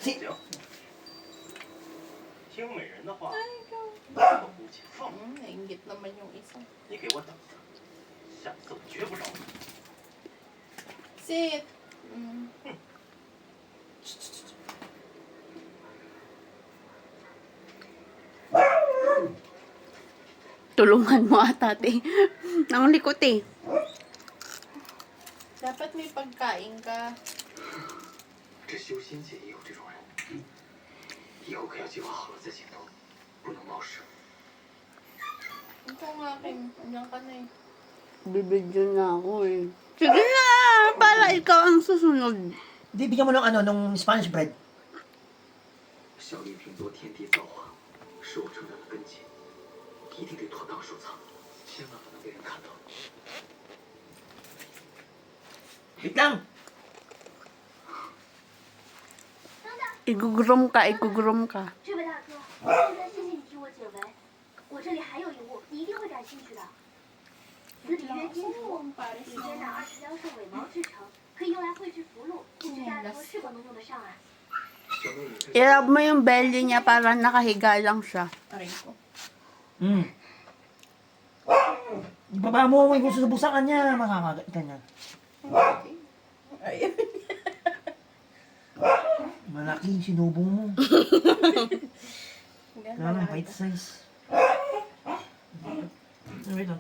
Si... 听美人的话， Ay, ikaw. 这个姑且放了。 Nainggit naman yung isa. 你给我等着，下次我绝不饶你。 Sit. Tulungan mo ata, te. Ang likot eh. Dapat may pagkain ka. 这修仙界也有这种人，以后可要计划好了再行动，不能冒失。 Ito nga, Kim. Andiyan ka na eh. Bibidyo na ako eh. Sige na! Para ikaw ang susunod. Di, bigyan mo ng ano, nung Spanish bread. 小玉嫔多天地造化，是我成长的根基，一定得妥当收藏，千万不能被人看到。 Wait lang! Igugrom ka, igugrom ka. 这位大哥，现在谢谢你替我解围，我这里还有一物，你一定会感兴趣的。此里约金符，里间的20雕兽尾毛制成，可以用来绘制符箓，不知大哥是否能用得上啊？ 小妹，你这 I-rub mo yung belly niya para nakahiga lang siya. Aray ko. Ibaba mo, may gusto sa busakan niya. Makakagat ka niya. Ayun. Malaki yung sinubong mo. Ganun Kaya lang, talaga. bite size. Wait lang.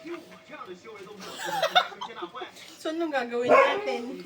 有我这样的修为都没有，这个水仙大会。 So, anong gagawin natin?